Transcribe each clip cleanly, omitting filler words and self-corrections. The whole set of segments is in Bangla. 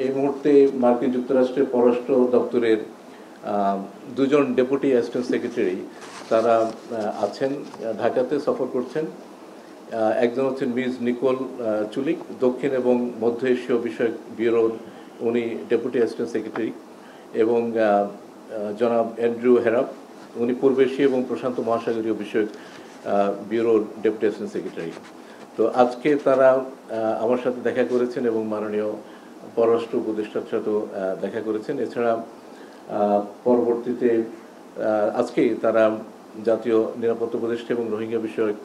এই মুহূর্তে মার্কিন যুক্তরাষ্ট্রের পররাষ্ট্র দপ্তরের দুজন ডেপুটি অ্যাসিস্ট্যান্ট সেক্রেটারি তারা আছেন, ঢাকাতে সফর করছেন। একজন হচ্ছেন মিস নিকোল চুলিক, দক্ষিণ এবং মধ্য এশীয় বিষয়ক ব্যুরোর উনি ডেপুটি অ্যাসিস্ট্যান্ট সেক্রেটারি, এবং জনাব অ্যান্ড্রু হেরাপ, উনি পূর্ব এশিয়া এবং প্রশান্ত মহাসাগরীয় বিষয়ক ব্যুরোর ডেপুটি অ্যাসিস্ট্যান্ট সেক্রেটারি। তো আজকে তারা আমার সাথে দেখা করেছেন এবং মাননীয় পররাষ্ট্র উপদেষ্টার সাথেও দেখা করেছেন। এছাড়া পরবর্তীতে আজকেই তারা জাতীয় নিরাপত্তা উপদেষ্টা এবং রোহিঙ্গা বিষয়ক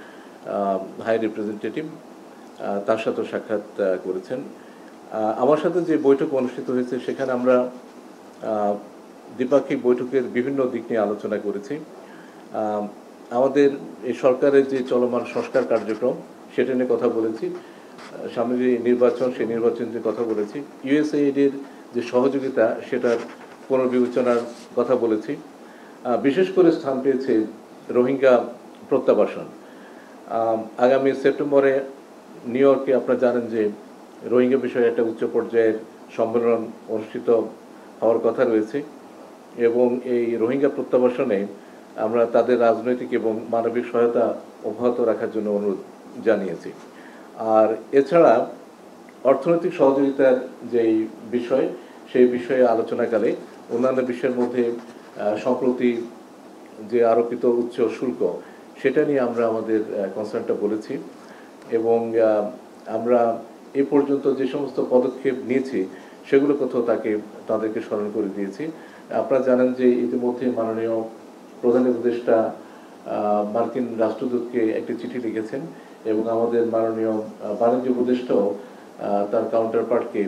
হাই রিপ্রেজেন্টেটিভ তার সাথেও সাক্ষাৎ করেছেন। আমার সাথে যে বৈঠক অনুষ্ঠিত হয়েছে সেখানে আমরা দ্বিপাক্ষিক বৈঠকের বিভিন্ন দিক নিয়ে আলোচনা করেছি। আমাদের এই সরকারের যে চলমান সংস্কার কার্যক্রম সেটা নিয়ে কথা বলেছি। সামনে যে নির্বাচন, সেই নির্বাচন নিয়ে কথা বলেছি। ইউএসএইডের যে সহযোগিতা সেটার পুনর্বিবেচনার কথা বলেছি। বিশেষ করে স্থান পেয়েছে রোহিঙ্গা প্রত্যাবাসন। আগামী সেপ্টেম্বরে নিউ ইয়র্কে আপনারা জানেন যে রোহিঙ্গা বিষয়ে একটা উচ্চ পর্যায়ের সম্মেলন অনুষ্ঠিত হওয়ার কথা রয়েছে, এবং এই রোহিঙ্গা প্রত্যাবাসনে আমরা তাদের রাজনৈতিক এবং মানবিক সহায়তা অব্যাহত রাখার জন্য অনুরোধ জানিয়েছি। আর এছাড়া অর্থনৈতিক সহযোগিতার যেই বিষয়, সেই বিষয়ে আলোচনাকালে অন্যান্য বিষয়ের মধ্যে সম্প্রতি যে আরোপিত উচ্চ শুল্ক সেটা নিয়ে আমরা আমাদের কনসার্নটা বলেছি, এবং আমরা এ পর্যন্ত যে সমস্ত পদক্ষেপ নিয়েছি সেগুলো কোথাও তাদেরকে স্মরণ করে দিয়েছি। আপনারা জানেন যে ইতিমধ্যে মাননীয় প্রধান উপদেষ্টা মার্কিন রাষ্ট্রদূতকে একটি চিঠি লিখেছেন, এবং আমাদের মাননীয় বাণিজ্য উপদেষ্টাও তার কাউন্টার পার্টকে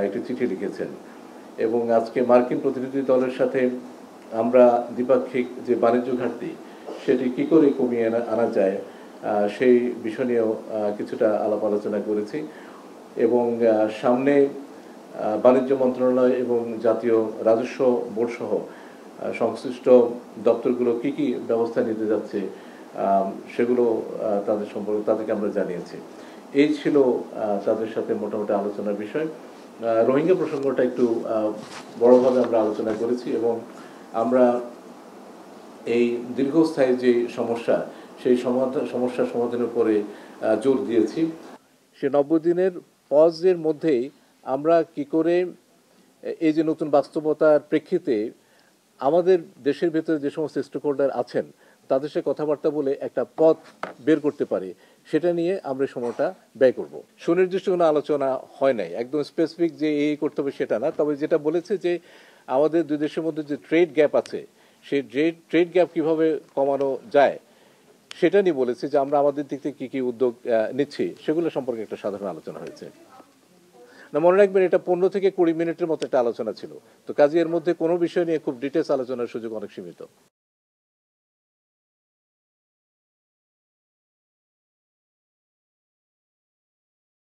একটি চিঠি লিখেছেন। এবং আজকে মার্কিন প্রতিনিধি দলের সাথে আমরা দ্বিপাক্ষিক যে বাণিজ্য ঘাটতি সেটি কী করে কমিয়ে আনা যায় সেই বিষয় নিয়েও কিছুটা আলাপ আলোচনা করেছি। এবং সামনে বাণিজ্য মন্ত্রণালয় এবং জাতীয় রাজস্ব বোর্ড সহ সংশ্লিষ্ট দপ্তরগুলো কি কি ব্যবস্থা নিতে যাচ্ছে সেগুলো তাদেরকে আমরা জানিয়েছি। এই ছিল তাদের সাথে মোটামুটি আলোচনার বিষয়। রোহিঙ্গা প্রসঙ্গটা একটু বড়ভাবে আমরা আলোচনা করেছি, এবং আমরা এই দীর্ঘস্থায়ী যে সমস্যা সেই সমস্যা সমাধানের উপরে জোর দিয়েছি। সে 90 দিনের পজের মধ্যেই আমরা কি করে এই যে নতুন বাস্তবতার প্রেক্ষিতে আমাদের দেশের ভেতরে যে সমস্ত স্টেক হোল্ডার আছেন তাদের সাথে কথাবার্তা বলে একটা পথ বের করতে পারি, সেটা নিয়ে আমরা সময়টা ব্যয় করব। সুনির্দিষ্ট কোনো আলোচনা হয় নাই, একদম স্পেসিফিক যে এই করতে হবে সেটা না। তবে যেটা বলেছে যে আমাদের দুই দেশের মধ্যে যে ট্রেড গ্যাপ আছে সেই ট্রেড গ্যাপ কিভাবে কমানো যায় সেটা নিয়ে বলেছে যে আমরা আমাদের দিক থেকে কী কী উদ্যোগ নিচ্ছি সেগুলো সম্পর্কে একটা সাধারণ আলোচনা হয়েছে। না, মনে রাখবেন এটা 15 থেকে 20 মিনিটের মতো একটা আলোচনা ছিল, তো কাজে এর মধ্যে কোনো বিষয় নিয়ে খুব ডিটেলস আলোচনার সুযোগ অনেক সীমিত।